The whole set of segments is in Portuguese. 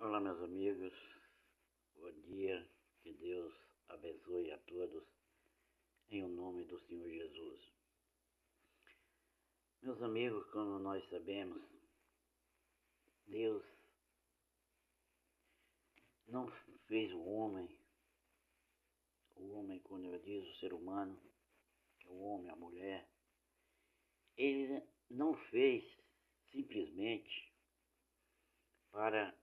Olá, meus amigos, bom dia, que Deus abençoe a todos, em o nome do Senhor Jesus. Meus amigos, como nós sabemos, Deus não fez o homem, quando eu diz o ser humano, que é o homem, a mulher, ele não fez simplesmente para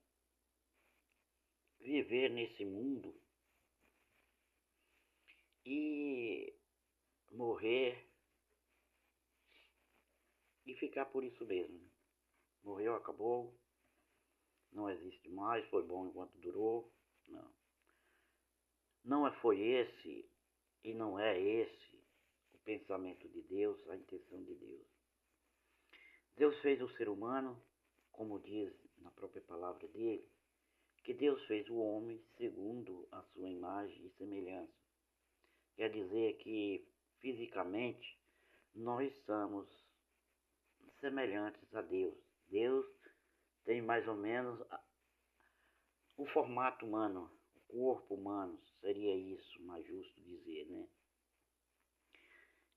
viver nesse mundo e morrer e ficar por isso mesmo. Morreu, acabou, não existe mais, foi bom enquanto durou. Não. Não foi esse e não é esse o pensamento de Deus, a intenção de Deus. Deus fez o ser humano, como diz na própria palavra dele, que Deus fez o homem segundo a sua imagem e semelhança. Quer dizer que fisicamente nós somos semelhantes a Deus. Deus tem mais ou menos o formato humano, o corpo humano, seria isso mais justo dizer, né?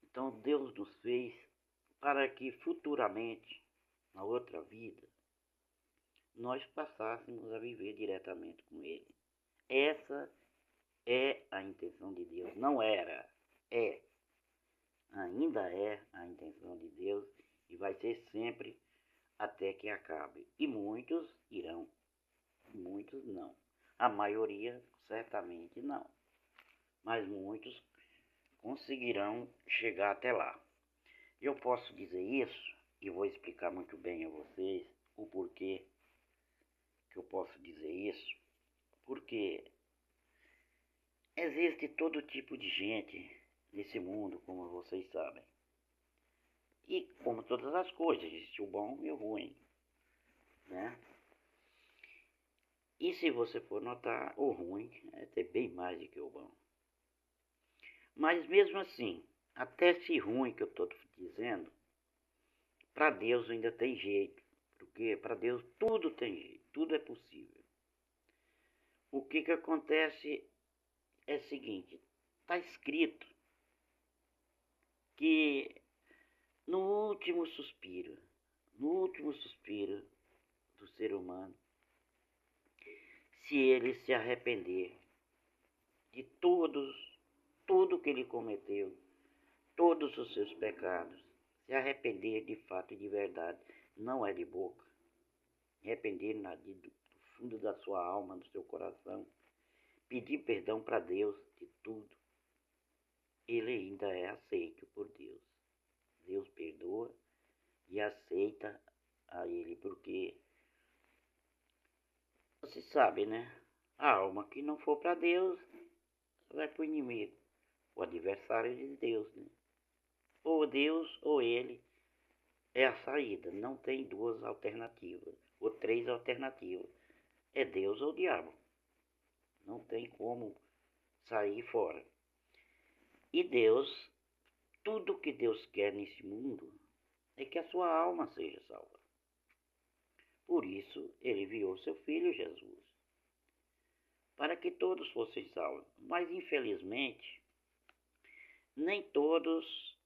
Então Deus nos fez para que futuramente, na outra vida, nós passássemos a viver diretamente com Ele. Essa é a intenção de Deus. Não era, é. Ainda é a intenção de Deus e vai ser sempre até que acabe. E muitos irão, muitos não. A maioria certamente não. Mas muitos conseguirão chegar até lá. Eu posso dizer isso e vou explicar muito bem a vocês o porquê que eu posso dizer isso. Porque existe todo tipo de gente nesse mundo, como vocês sabem. E como todas as coisas, existe o bom e o ruim, né? E se você for notar, o ruim é ter bem mais do que o bom. Mas mesmo assim, até esse ruim que eu estou dizendo, para Deus ainda tem jeito. Porque para Deus tudo tem jeito, tudo é possível. O que acontece é o seguinte, está escrito que no último suspiro do ser humano, se ele se arrepender de tudo que ele cometeu, todos os seus pecados, se arrepender de fato e de verdade, não é de boca, arrepender do fundo da sua alma, do seu coração, pedir perdão para Deus de tudo, ele ainda é aceito por Deus. Deus perdoa e aceita a ele, porque você sabe, né? A alma que não for para Deus vai para o inimigo, o adversário de Deus, né? Ou Deus ou ele é a saída. Não tem duas alternativas ou três alternativas. É Deus ou o diabo. Não tem como sair fora. E Deus, tudo que Deus quer nesse mundo é que a sua alma seja salva. Por isso ele enviou seu filho Jesus, para que todos fossem salvos. Mas infelizmente, nem todos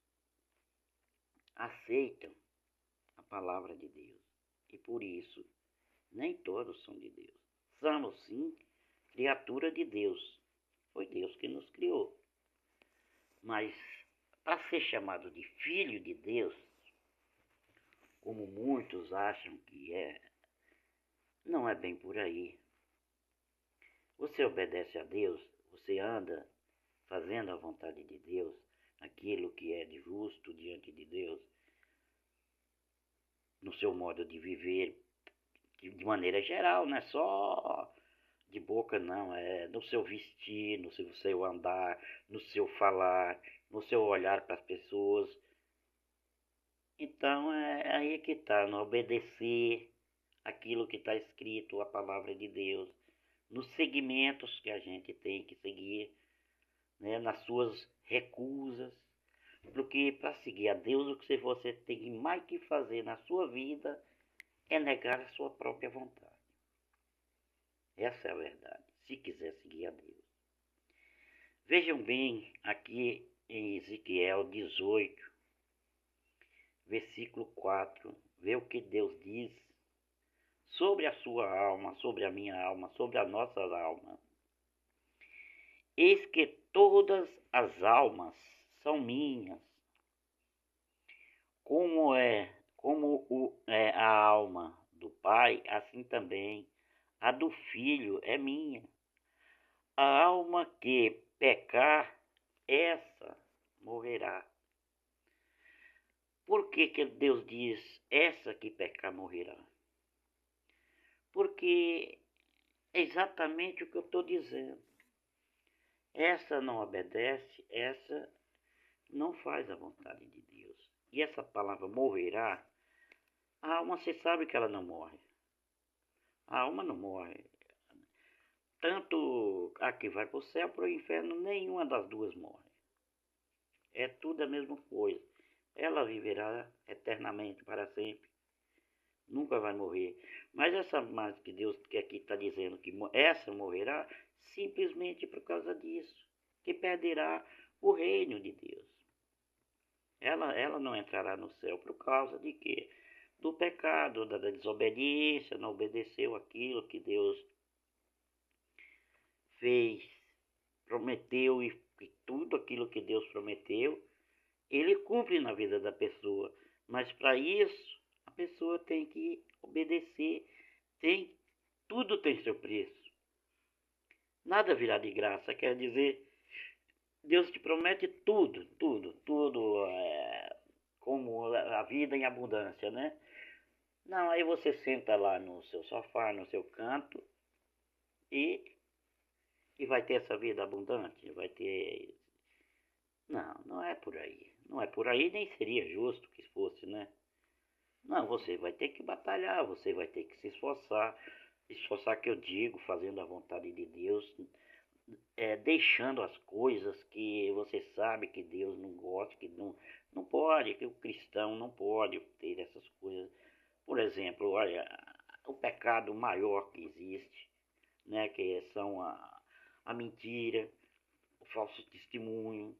aceitam a palavra de Deus. E por isso, nem todos são de Deus. Somos sim criatura de Deus. Foi Deus que nos criou. Mas para ser chamado de filho de Deus, como muitos acham que é, não é bem por aí. Você obedece a Deus, você anda fazendo a vontade de Deus, aquilo que é de justo diante de Deus, no seu modo de viver, de maneira geral, não é só de boca não, é no seu vestir, no seu andar, no seu falar, no seu olhar para as pessoas. Então é aí que está, no obedecer aquilo que está escrito, a palavra de Deus, nos segmentos que a gente tem que seguir, né, nas suas recusas, porque para seguir a Deus o que você tem mais que fazer na sua vida é negar a sua própria vontade. Essa é a verdade, se quiser seguir a Deus. Vejam bem aqui em Ezequiel 18, versículo 4, vê o que Deus diz sobre a sua alma, sobre a minha alma, sobre a nossa alma. Eis que todas as almas são minhas, como é a alma do Pai, assim também a do Filho é minha. A alma que pecar, essa morrerá. Por que Deus diz, essa que pecar morrerá? Porque é exatamente o que eu estou dizendo. Essa não obedece, essa não faz a vontade de Deus. E essa palavra morrerá, a alma, você sabe que ela não morre. A alma não morre. Tanto a que vai para o céu, para o inferno, nenhuma das duas morre. É tudo a mesma coisa. Ela viverá eternamente, para sempre. Nunca vai morrer. Mas essa mais que Deus que aqui está dizendo que essa morrerá, simplesmente por causa disso. Que perderá o reino de Deus. Ela não entrará no céu por causa de quê? Do pecado, da desobediência, não obedeceu aquilo que Deus fez, prometeu e tudo aquilo que Deus prometeu, ele cumpre na vida da pessoa. Mas para isso, a pessoa tem que obedecer, tudo tem seu preço. Nada virá de graça, quer dizer, Deus te promete tudo, como a vida em abundância, né? Não, aí você senta lá no seu sofá, no seu canto e vai ter essa vida abundante, vai ter... Não é por aí. Não é por aí, nem seria justo que fosse, né? Não, você vai ter que batalhar, você vai ter que se esforçar. Esforçar que eu digo, fazendo a vontade de Deus, deixando as coisas que você sabe que Deus não gosta, que não pode, que o cristão não pode ter essas coisas. Por exemplo, olha, o pecado maior que existe, né, que são a mentira, o falso testemunho,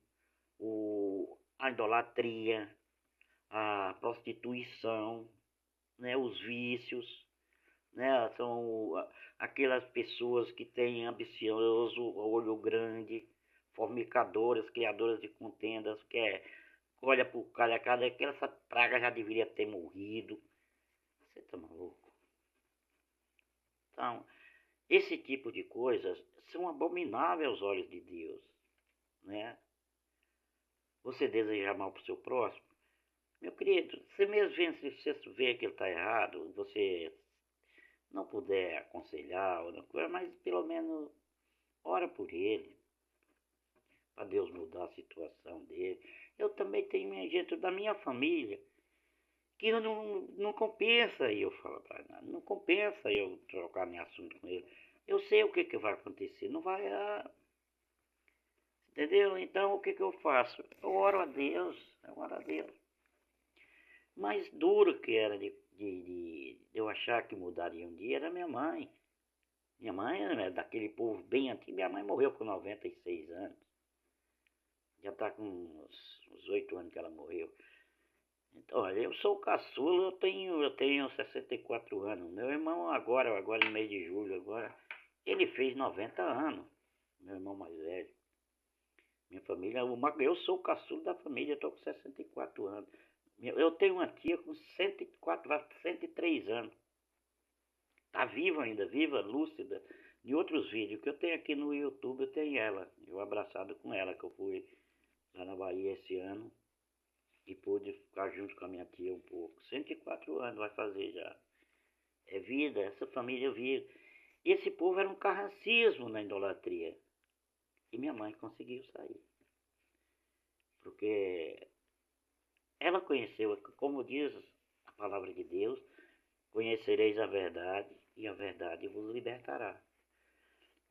a idolatria, a prostituição, né, os vícios, né, são aquelas pessoas que têm ambicioso, olho grande, formicadoras, criadoras de contendas, olha pro cara, que essa praga já deveria ter morrido. Você tá maluco? Então, esse tipo de coisas são abomináveis aos olhos de Deus, né? Você desejar mal para o seu próximo, meu querido, você mesmo vê, se você vê que ele está errado, você não puder aconselhar, mas pelo menos ora por ele, para Deus mudar a situação dele. Eu também tenho gente da minha família que não compensa eu falar para nada, não compensa eu trocar meu assunto com ele. Eu sei o que vai acontecer, não vai. Entendeu? Então o que eu faço? Eu oro a Deus, Mais duro que era de eu achar que mudaria um dia era minha mãe. Minha mãe era daquele povo bem antigo. Minha mãe morreu com 96 anos. Já está com uns 8 anos que ela morreu. Então, olha, eu sou o caçula, eu tenho 64 anos. Meu irmão agora no mês de julho, ele fez 90 anos. Meu irmão mais velho. Minha família, eu sou o caçula da família, estou com 64 anos. Eu tenho uma tia com 104, 103 anos. Tá viva ainda, viva, lúcida. Em outros vídeos que eu tenho aqui no YouTube, eu tenho ela. Eu abraçado com ela, que eu fui lá na Bahia esse ano. E pude ficar junto com a minha tia um pouco. 104 anos vai fazer já. É vida, essa família vive. Esse povo era um carrancismo na idolatria. E minha mãe conseguiu sair. Porque ela conheceu, como diz a palavra de Deus, conhecereis a verdade e a verdade vos libertará.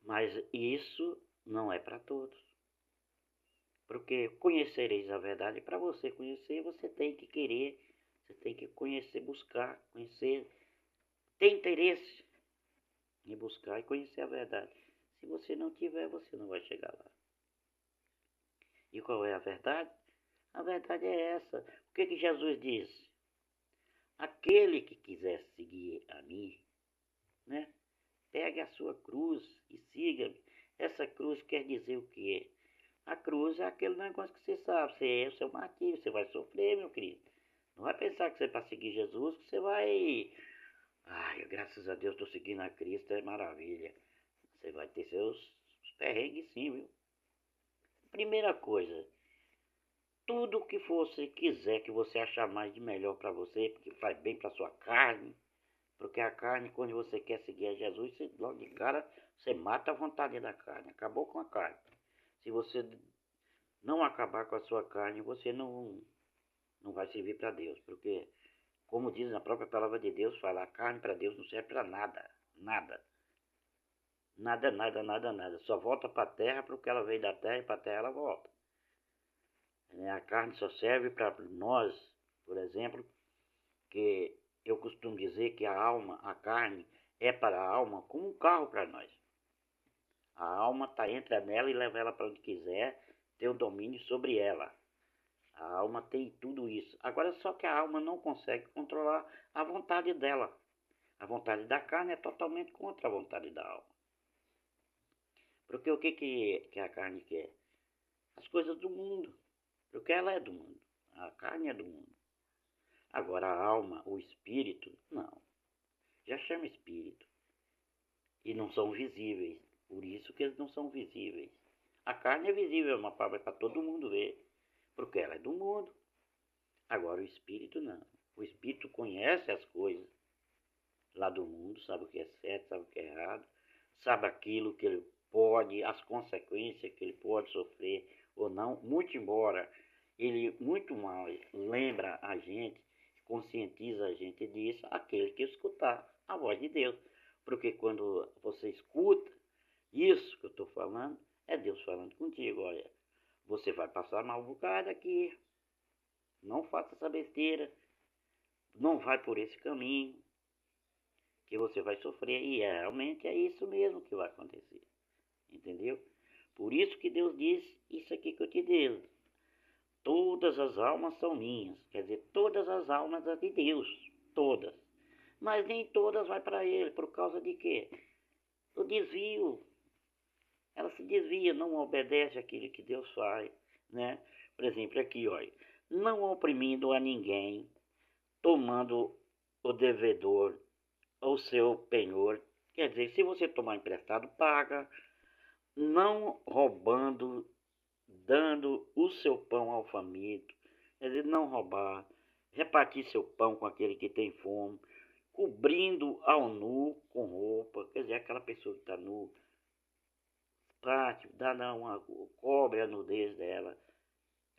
Mas isso não é para todos. Porque conhecereis a verdade, para você conhecer, você tem que querer, você tem que conhecer, buscar, conhecer, ter interesse. e buscar e conhecer a verdade. Se você não tiver, você não vai chegar lá. E qual é a verdade? A verdade é essa. O que Jesus disse? Aquele que quiser seguir a mim, né? Pegue a sua cruz e siga-me. Essa cruz quer dizer o quê? A cruz é aquele negócio que você sabe, você é o seu martírio, você vai sofrer, meu querido. Não vai pensar que você para seguir Jesus, que você vai... Ai, graças a Deus estou seguindo a Cristo, é maravilha. Você vai ter seus perrengues sim, viu? Primeira coisa, tudo que você quiser, que você achar mais de melhor para você, porque faz bem para sua carne, porque a carne, quando você quer seguir a Jesus, você, logo de cara, você mata a vontade da carne, acabou com a carne. Se você não acabar com a sua carne, você não vai servir para Deus, porque, como diz na própria palavra de Deus, fala, a carne para Deus não serve para nada, nada. Nada, nada, nada, nada. Só volta para a terra porque ela veio da terra e para a terra ela volta. A carne só serve para nós, por exemplo, que eu costumo dizer que a alma, a carne, é para a alma como um carro para nós. A alma entra nela e leva ela para onde quiser, ter o domínio sobre ela. A alma tem tudo isso. Agora só que a alma não consegue controlar a vontade dela. A vontade da carne é totalmente contra a vontade da alma. Porque o que a carne quer? As coisas do mundo. Porque ela é do mundo. A carne é do mundo. Agora a alma, o espírito, não. Já chama espírito. E não são visíveis. Por isso que eles não são visíveis. A carne é visível, é uma palavra para todo mundo ver. Porque ela é do mundo. Agora o espírito não. O espírito conhece as coisas lá do mundo, sabe o que é certo, sabe o que é errado, sabe aquilo que ele pode, as consequências que ele pode sofrer ou não, muito embora ele muito mais lembra a gente, conscientiza a gente disso, aquele que escutar a voz de Deus. Porque quando você escuta isso que eu estou falando, é Deus falando contigo, olha, você vai passar mal um bocado aqui, não faça essa besteira, não vai por esse caminho, que você vai sofrer, e realmente é isso mesmo que vai acontecer, entendeu? Por isso que Deus diz isso aqui que eu te digo, todas as almas são minhas, quer dizer, todas as almas é de Deus, todas, mas nem todas vai para ele, por causa de quê? O desvio, ela se desvia, não obedece àquilo que Deus faz, né? Por exemplo, aqui, olha, não oprimindo a ninguém, tomando o devedor o seu penhor. Quer dizer, se você tomar emprestado, paga, não roubando, dando o seu pão ao faminto. Quer dizer, não roubar, repartir seu pão com aquele que tem fome, cobrindo ao nu com roupa. Quer dizer, aquela pessoa que está nu, prático, cobre a nudez dela,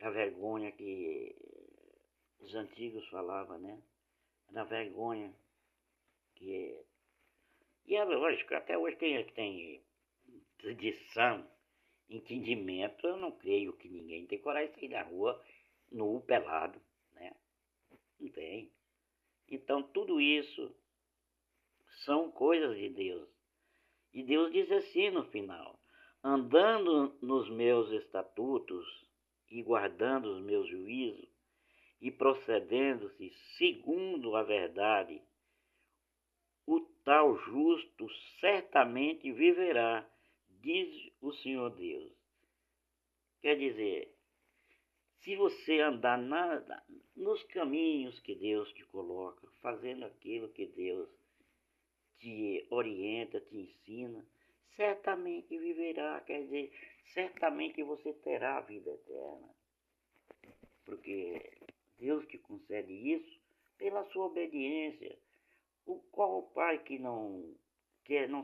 a vergonha que os antigos falavam, né? Da vergonha que... E é lógico, até hoje tem tradição, entendimento, eu não creio que ninguém tem coragem de sair da rua nu, pelado, né? Não tem. Então tudo isso são coisas de Deus. E Deus diz assim no final, andando nos meus estatutos e guardando os meus juízos e procedendo-se segundo a verdade, o tal justo certamente viverá, diz o Senhor Deus. Quer dizer, se você andar nos caminhos que Deus te coloca, fazendo aquilo que Deus te orienta, te ensina, certamente viverá, quer dizer, certamente você terá a vida eterna. Porque Deus te concede isso pela sua obediência. Qual o pai que não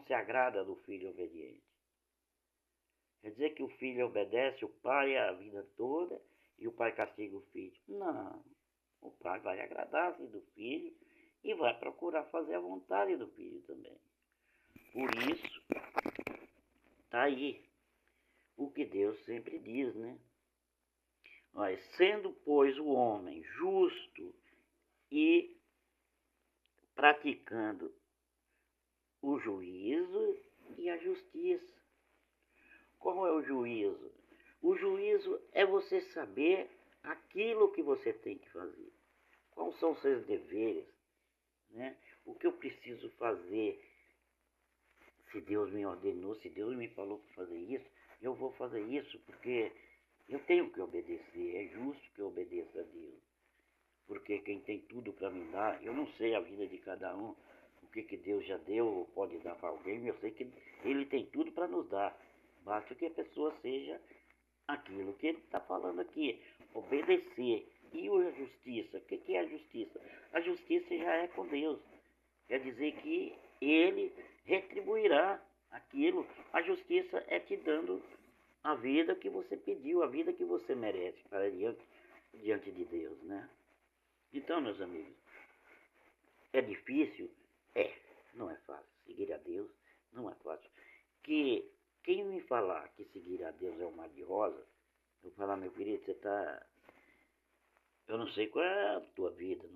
se agrada do filho obediente? Quer dizer que o filho obedece o pai a vida toda e o pai castiga o filho? Não. O pai vai agradar-se do filho e vai procurar fazer a vontade do filho também. Por isso, está aí o que Deus sempre diz, né? Mas sendo, pois, o homem justo e praticando o juízo e a justiça. Qual é o juízo? O juízo é você saber aquilo que você tem que fazer. Quais são os seus deveres, né? O que eu preciso fazer? Se Deus me ordenou, se Deus me falou para fazer isso, eu vou fazer isso porque eu tenho que obedecer. É justo que eu obedeça a Deus. Porque quem tem tudo para me dar, eu não sei a vida de cada um, o que Deus já deu ou pode dar para alguém, mas eu sei que Ele tem tudo para nos dar. Basta que a pessoa seja aquilo que Ele está falando aqui, obedecer. E a justiça? O que é a justiça? A justiça já é com Deus. Quer dizer que Ele retribuirá aquilo. A justiça é te dando a vida que você pediu, a vida que você merece para diante de Deus, né? Então, meus amigos, é difícil? É, não é fácil. Seguir a Deus não é fácil. Que quem me falar que seguir a Deus é um mar de rosa, eu vou falar, meu querido, você está... Eu não sei qual é a tua vida,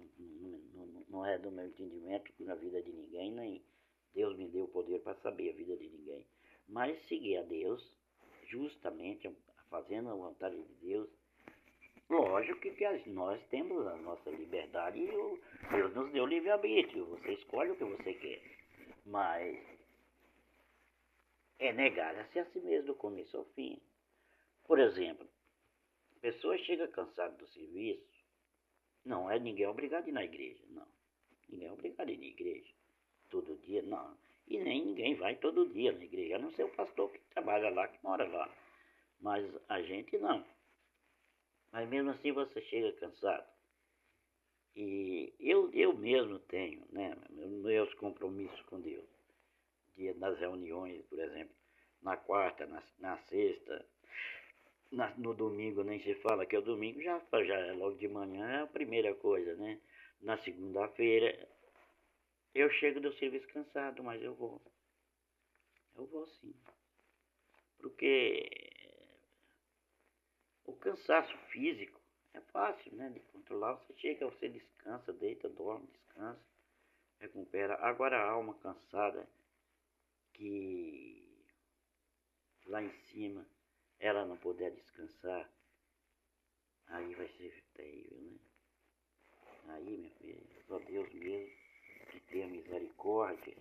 não é do meu entendimento na vida de ninguém, nem Deus me deu o poder para saber a vida de ninguém. Mas seguir a Deus, justamente fazendo a vontade de Deus, lógico que nós temos a nossa liberdade e Deus nos deu livre-arbítrio. Você escolhe o que você quer. Mas é negar-se a si mesmo do começo ao fim. Por exemplo, a pessoa chega cansada do serviço, não é ninguém obrigado a ir na igreja, não. Ninguém é obrigado a ir na igreja todo dia, não. E nem ninguém vai todo dia na igreja, a não ser o pastor que trabalha lá, que mora lá. Mas a gente não. Mas mesmo assim você chega cansado. E eu mesmo tenho, né, meus compromissos com Deus. Dia das reuniões, por exemplo, na quarta, na sexta, no domingo nem se fala, que é o domingo já é logo de manhã, é a primeira coisa, né? Na segunda-feira, eu chego do serviço cansado, mas eu vou. Eu vou sim. Porque o cansaço físico é fácil, né, de controlar. Você chega, você descansa, deita, dorme, descansa, recupera. Agora a alma cansada, que lá em cima ela não puder descansar, aí vai ser terrível, né? Aí, minha filha, só Deus mesmo que tenha misericórdia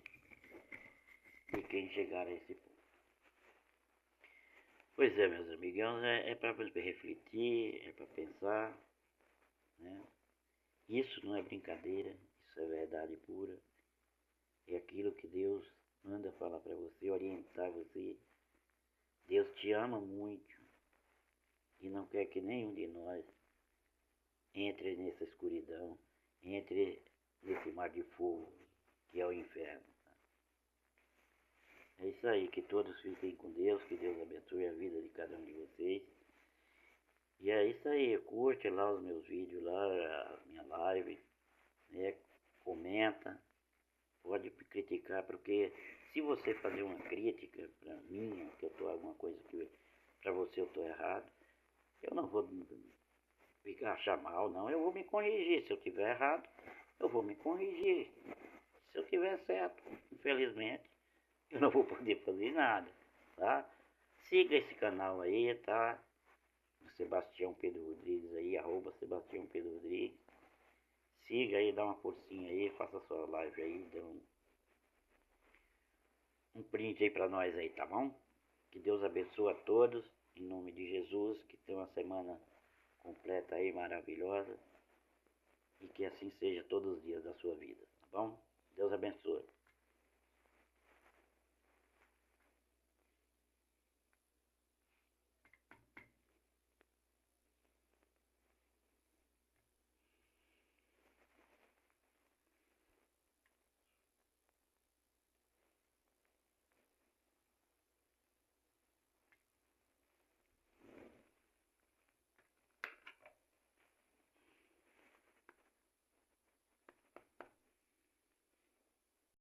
de quem chegar a esse ponto. Pois é, meus amigos, é para refletir, é para pensar, né? Isso não é brincadeira, isso é verdade pura. É aquilo que Deus manda falar para você, orientar você. Deus te ama muito e não quer que nenhum de nós entre nessa escuridão, entre nesse mar de fogo que é o inferno. É isso aí, que todos fiquem com Deus, que Deus abençoe a vida de cada um de vocês. E é isso aí, curte lá os meus vídeos, lá a minha live, né? Comenta, pode criticar, porque se você fazer uma crítica para mim, que eu tô alguma coisa que para você eu tô errado, eu não vou achar mal, não, eu vou me corrigir. Se eu tiver errado, eu vou me corrigir. Se eu tiver certo, infelizmente, eu não vou poder fazer nada, tá? Siga esse canal aí, tá? Sebastião Pedro Rodrigues aí, @ Sebastião Pedro Rodrigues. Siga aí, dá uma forcinha aí, faça sua live aí, dê um print aí pra nós aí, tá bom? Que Deus abençoe a todos, em nome de Jesus, que tenha uma semana completa aí, maravilhosa, e que assim seja todos os dias da sua vida, tá bom? Deus abençoe.